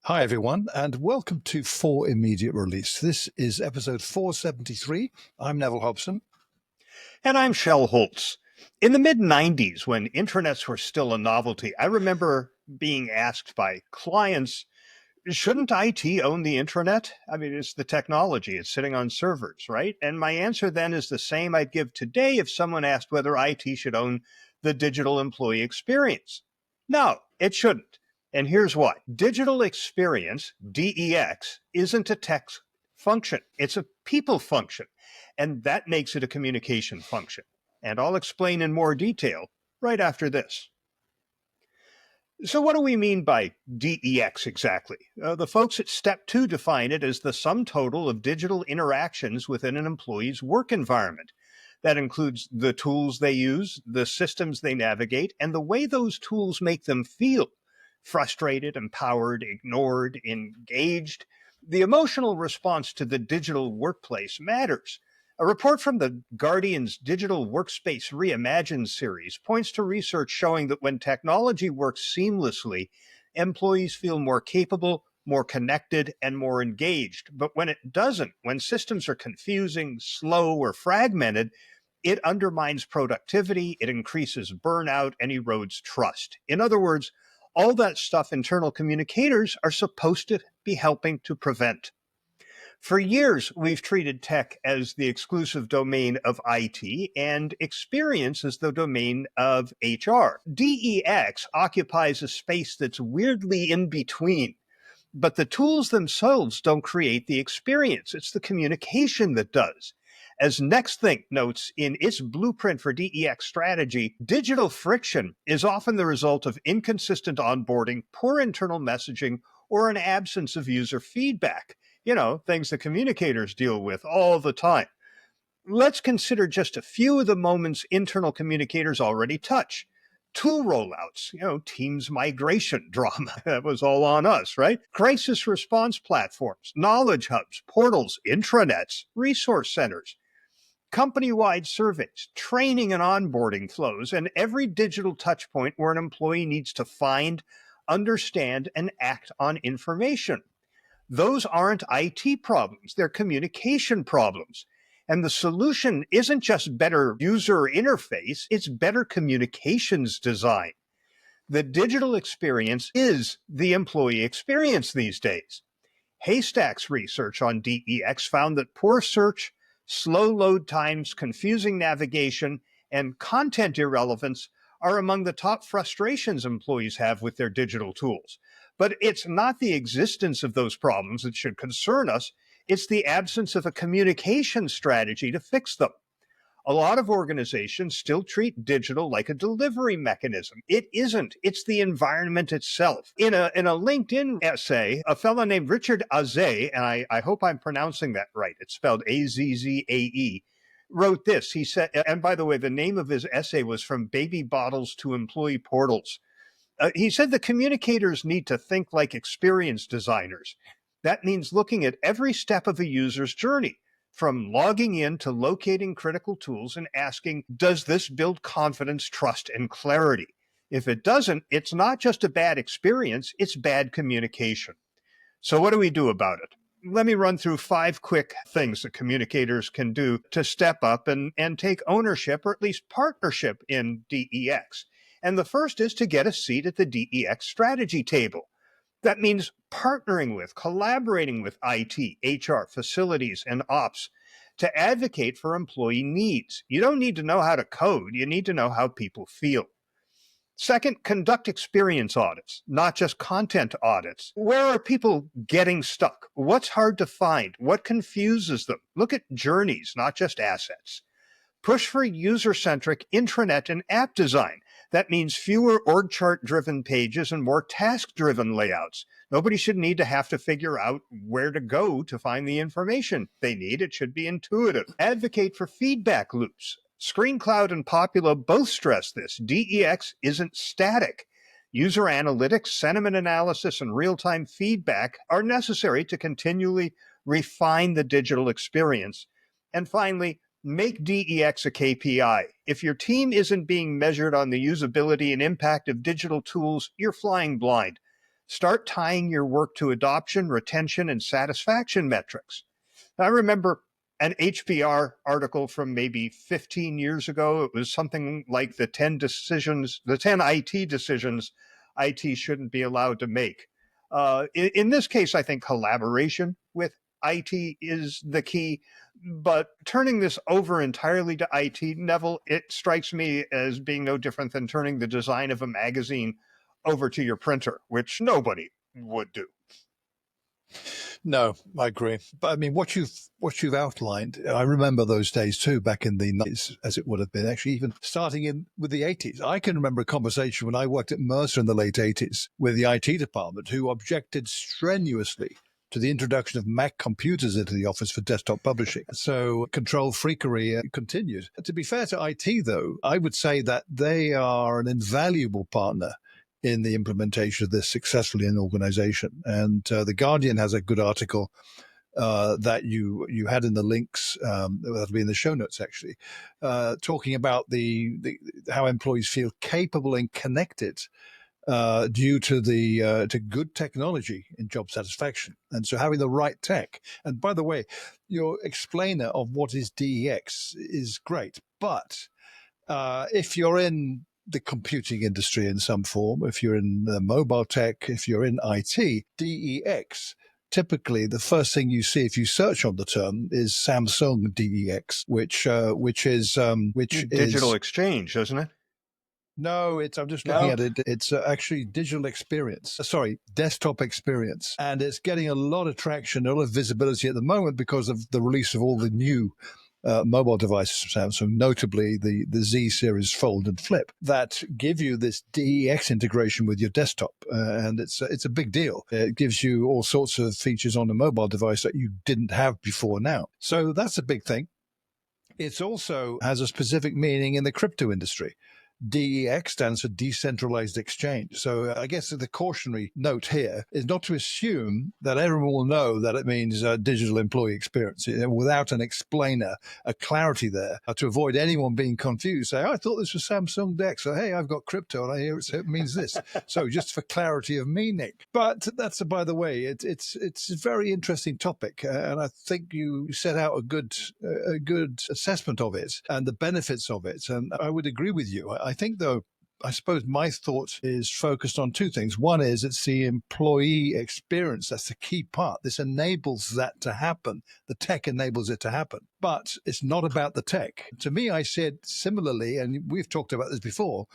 Hi, everyone, and welcome to For Immediate Release. This is episode 473. I'm Neville Hobson. And I'm Shel Holtz. In the mid-90s, when intranets were still a novelty, I remember being asked by clients, shouldn't IT own the intranet? I mean, it's the technology. It's sitting on servers, right? And my answer then is the same I'd give today if someone asked whether IT should own the digital employee experience. No, it shouldn't. And here's why. Digital experience, DEX, isn't a tech function. It's a people function. And that makes it a communication function. And I'll explain in more detail right after this. So what do we mean by DEX exactly? The folks at Step 2 define it as the sum total of digital interactions within an employee's work environment. That includes the tools they use, the systems they navigate, and the way those tools make them feel. Frustrated, empowered, ignored, engaged. The emotional response to the digital workplace matters. A report from the Guardian's Digital Workspace Reimagined series points to research showing that when technology works seamlessly, employees feel more capable, more connected, and more engaged. But when it doesn't, when systems are confusing, slow, or fragmented, it undermines productivity, it increases burnout, and erodes trust. In other words, all that stuff internal communicators are supposed to be helping to prevent. For years, we've treated tech as the exclusive domain of IT and experience as the domain of HR. DEX occupies a space that's weirdly in between, but the tools themselves don't create the experience. It's the communication that does. As NextThink notes in its blueprint for DEX strategy, digital friction is often the result of inconsistent onboarding, poor internal messaging, or an absence of user feedback. Things that communicators deal with all the time. Let's consider just a few of the moments internal communicators already touch. Tool rollouts, Teams migration drama. That was all on us, right? Crisis response platforms, knowledge hubs, portals, intranets, resource centers, company-wide surveys, training and onboarding flows, and every digital touch point where an employee needs to find, understand, and act on information. Those aren't IT problems, they're communication problems. And the solution isn't just better user interface, it's better communications design. The digital experience is the employee experience these days. Haystack's research on DEX found that poor search, slow load times, confusing navigation, and content irrelevance are among the top frustrations employees have with their digital tools. But it's not the existence of those problems that should concern us. It's the absence of a communication strategy to fix them. A lot of organizations still treat digital like a delivery mechanism. It isn't. It's the environment itself. In a LinkedIn essay, a fellow named Richard Azzae, and I hope I'm pronouncing that right, it's spelled Azzae, wrote this. He said, and by the way, the name of his essay was From Baby Bottles to Employee Portals. He said the communicators need to think like experience designers. That means looking at every step of a user's journey, from logging in to locating critical tools and asking, does this build confidence, trust, and clarity? If it doesn't, it's not just a bad experience, it's bad communication. So what do we do about it? Let me run through 5 quick things that communicators can do to step up and take ownership, or at least partnership, in DEX. And the first is to get a seat at the DEX strategy table. That means partnering with, collaborating with IT, HR, facilities, and ops to advocate for employee needs. You don't need to know how to code, you need to know how people feel. Second, conduct experience audits, not just content audits. Where are people getting stuck? What's hard to find? What confuses them? Look at journeys, not just assets. Push for user-centric intranet and app design. That means fewer org chart-driven pages and more task-driven layouts. Nobody should need to have to figure out where to go to find the information they need. It should be intuitive. Advocate for feedback loops. ScreenCloud and Popula both stress this. DEX isn't static. User analytics, sentiment analysis, and real-time feedback are necessary to continually refine the digital experience. And finally, make DEX a KPI. If your team isn't being measured on the usability and impact of digital tools, you're flying blind. Start tying your work to adoption, retention, and satisfaction metrics. I remember an HBR article from maybe 15 years ago. It was something like the 10 IT decisions IT shouldn't be allowed to make. In this case, I think collaboration with IT is the key. But turning this over entirely to IT, Neville, it strikes me as being no different than turning the design of a magazine over to your printer, which nobody would do. No, I agree. But I mean, what you've outlined, I remember those days too, back in the 90s, as it would have been, actually, even starting in with the 80s. I can remember a conversation when I worked at Mercer in the late 80s with the IT department, who objected strenuously to the introduction of Mac computers into the office for desktop publishing. So control freakery continued. To be fair to IT, though, I would say that they are an invaluable partner in the implementation of this successfully in an organization. And The Guardian has a good article that you had in the links, that'll be in the show notes actually, talking about the how employees feel capable and connected due to to good technology in job satisfaction. And so having the right tech. And by the way, your explainer of what is DEX is great, but if you're in the computing industry in some form, if you're in mobile tech, if you're in IT, DEX, typically the first thing you see if you search on the term is Samsung DEX, which is Digital exchange, isn't it? No, I'm just looking at it. It's actually digital experience. Sorry, desktop experience. And it's getting a lot of traction, a lot of visibility at the moment because of the release of all the new mobile devices from Samsung, notably the Z series Fold and Flip, that give you this DEX integration with your desktop. And it's a big deal. It gives you all sorts of features on a mobile device that you didn't have before now. So that's a big thing. It also has a specific meaning in the crypto industry. DEX stands for decentralized exchange. So I guess the cautionary note here is not to assume that everyone will know that it means digital employee experience without an explainer, a clarity there to avoid anyone being confused. Say, I thought this was Samsung DEX. So, hey, I've got crypto and I hear it means this. So just for clarity of meaning. But that's, by the way, it's a very interesting topic. And I think you set out a good assessment of it and the benefits of it. And I would agree with you. I think, though, I suppose my thought is focused on two things. One is it's the employee experience. That's the key part. This enables that to happen. The tech enables it to happen. But it's not about the tech. To me, I said similarly, and we've talked about this before,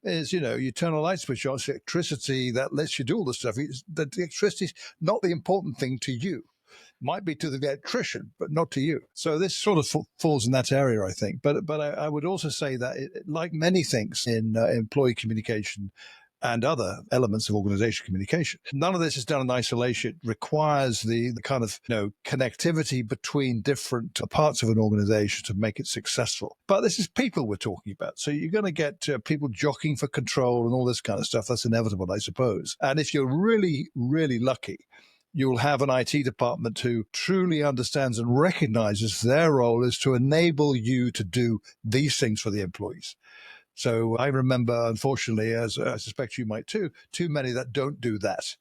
is, you turn a light switch on, it's electricity that lets you do all this stuff. The electricity is not the important thing to you. Might be to the electrician, but not to you. So this sort of falls in that area, I think. But I would also say that, like many things in employee communication and other elements of organization communication, none of this is done in isolation. It requires the kind of connectivity between different parts of an organization to make it successful. But this is people we're talking about. So you're going to get people jockeying for control and all this kind of stuff. That's inevitable, I suppose. And if you're really, really lucky, you'll have an IT department who truly understands and recognizes their role is to enable you to do these things for the employees. So I remember, unfortunately, as I suspect you might too many that don't do that.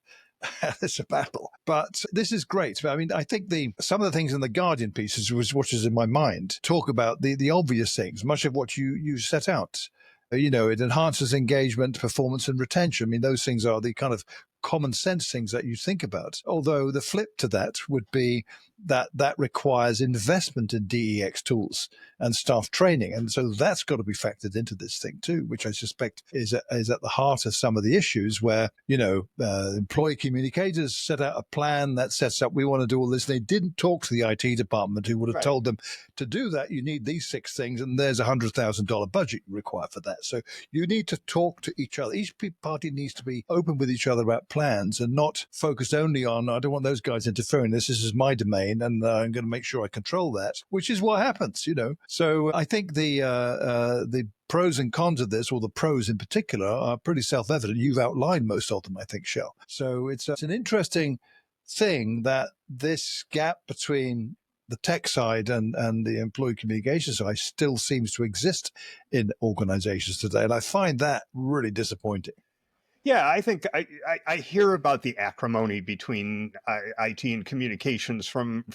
It's a battle. But this is great. I mean, I think some of the things in the Guardian pieces which is in my mind talk about the obvious things, much of what you set out. It enhances engagement, performance, and retention. I mean, those things are the kind of common sense things that you think about. Although the flip to that would be that requires investment in DEX tools and staff training. And so that's got to be factored into this thing too, which I suspect is at the heart of some of the issues where, employee communicators set out a plan that sets up, we want to do all this. They didn't talk to the IT department who would have told them to do that. You need these 6 things and there's $100,000 budget required for that. So you need to talk to each other. Each party needs to be open with each other about plans and not focused only on, I don't want those guys interfering. This is my domain and I'm going to make sure I control that, which is what happens, So I think the pros and cons of this, or the pros in particular, are pretty self-evident. You've outlined most of them, I think, Shell. So it's an interesting thing that this gap between the tech side and the employee communication side still seems to exist in organizations today. And I find that really disappointing. Yeah, I think I hear about the acrimony between IT and communications from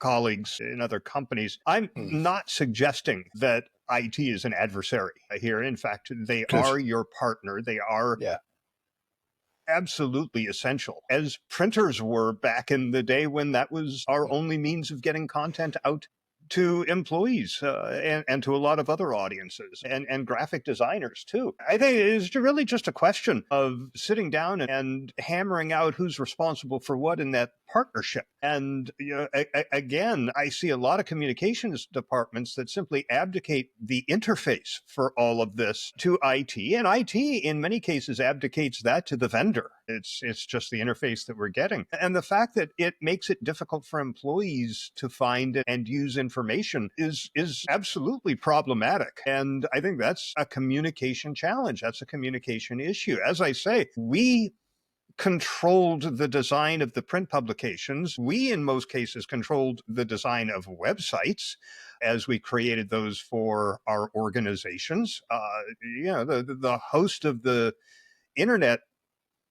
colleagues in other companies. I'm Mm. not suggesting that IT is an adversary here. In fact, they Good. are your partner. They are Yeah. absolutely essential, as printers were back in the day when that was our only means of getting content out to employees and to a lot of other audiences and graphic designers too. I think it is really just a question of sitting down and hammering out who's responsible for what in that partnership. And again, I see a lot of communications departments that simply abdicate the interface for all of this to IT, and IT in many cases abdicates that to the vendor. It's just the interface that we're getting, and the fact that it makes it difficult for employees to find and use information is absolutely problematic. And I think that's a communication challenge. That's a communication issue. As I say, we controlled the design of the print publications. We, in most cases, controlled the design of websites as we created those for our organizations. The host of the internet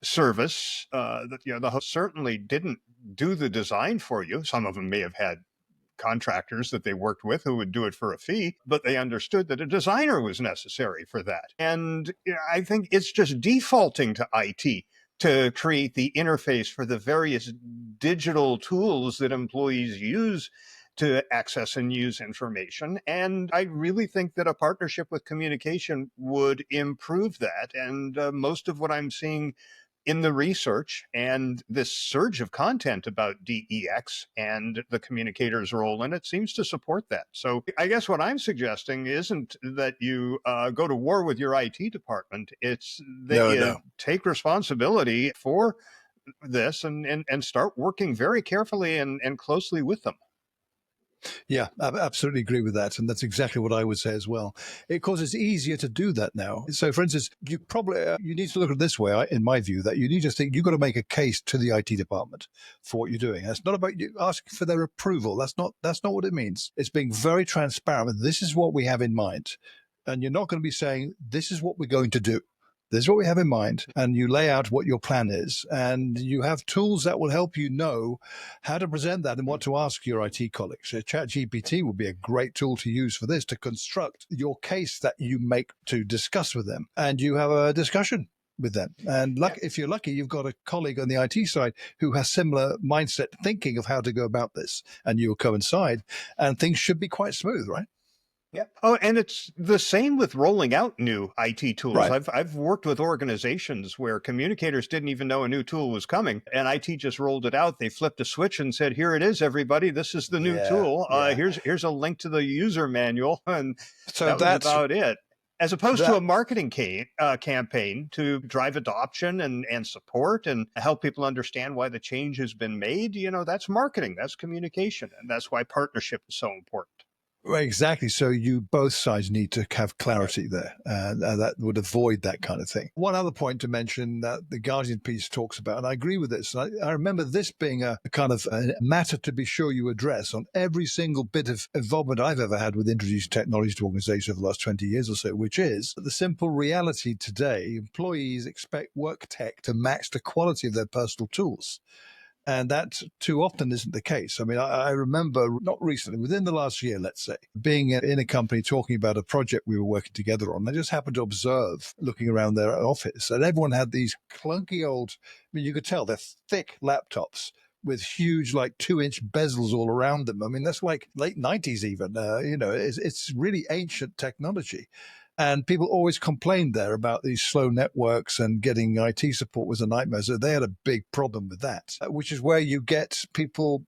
service, the host certainly didn't do the design for you. Some of them may have had contractors that they worked with who would do it for a fee, but they understood that a designer was necessary for that. And I think it's just defaulting to IT to create the interface for the various digital tools that employees use to access and use information. And I really think that a partnership with communication would improve that. And most of what I'm seeing in the research and this surge of content about DEX and the communicator's role in it seems to support that. So I guess what I'm suggesting isn't that you go to war with your IT department. It's that No, you no. take responsibility for this and start working very carefully and closely with them. Yeah, I absolutely agree with that. And that's exactly what I would say as well. Of course, it's easier to do that now. So, for instance, you probably, you need to look at it this way, in my view, that you need to think you've got to make a case to the IT department for what you're doing. It's not about you asking for their approval. That's not what it means. It's being very transparent. This is what we have in mind. And you're not going to be saying, this is what we're going to do. This is what we have in mind, and you lay out what your plan is, and you have tools that will help you know how to present that and what to ask your IT colleagues. So ChatGPT would be a great tool to use for this, to construct your case that you make to discuss with them, and you have a discussion with them. And if you're lucky, you've got a colleague on the IT side who has similar mindset thinking of how to go about this, and you'll coincide, and things should be quite smooth, right? Yeah. Oh, and it's the same with rolling out new IT tools. Right. I've worked with organizations where communicators didn't even know a new tool was coming, and IT just rolled it out. They flipped a switch and said, "Here it is, everybody. This is the new tool. Here's a link to the user manual," and So that was that's about it. As opposed to that. a marketing campaign to drive adoption and support and help people understand why the change has been made, that's marketing, that's communication, and that's why partnership is so important. Well, exactly. So you both sides need to have clarity there. That would avoid that kind of thing. One other point to mention that the Guardian piece talks about, and I agree with this. I remember this being a kind of a matter to be sure you address on every single bit of involvement I've ever had with introducing technology to organizations over the last 20 years or so, which is the simple reality today. Employees expect work tech to match the quality of their personal tools. And that too often isn't the case. I mean, I remember not recently, within the last year, let's say, being in a company talking about a project we were working together on. I just happened to observe looking around their office, and everyone had these clunky old, I mean, you could tell they're thick laptops with huge, like 2-inch bezels all around them. I mean, that's like late 90s even. It's really ancient technology. And people always complained there about these slow networks, and getting IT support was a nightmare. So they had a big problem with that, which is where you get people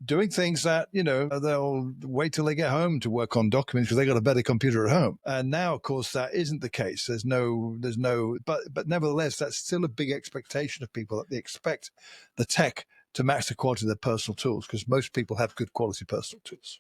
doing things that, they'll wait till they get home to work on documents because they got a better computer at home. And now, of course, that isn't the case. There's no, but nevertheless, that's still a big expectation of people, that they expect the tech to match the quality of their personal tools, because most people have good quality personal tools.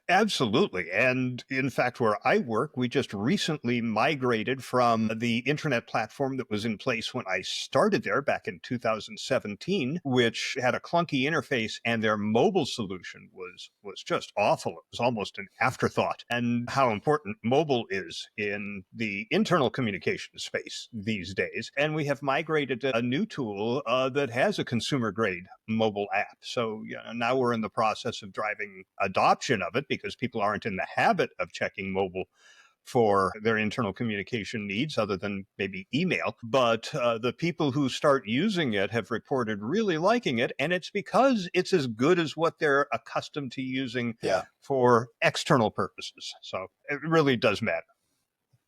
Absolutely. And in fact, where I work, we just recently migrated from the internet platform that was in place when I started there back in 2017, which had a clunky interface, and their mobile solution was just awful. It was almost an afterthought. And how important mobile is in the internal communication space these days. And we have migrated to a new tool that has a consumer grade mobile app. So now we're in the process of driving adoption of it because people aren't in the habit of checking mobile for their internal communication needs other than maybe email. But the people who start using it have reported really liking it. And it's because it's as good as what they're accustomed to using for external purposes. So it really does matter.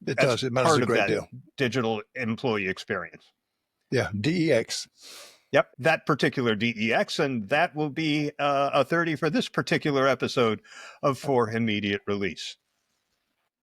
It does. It matters a great deal. Digital employee experience. Yeah, DEX. Yep, that particular DEX, and that will be a 30 for this particular episode of For Immediate Release.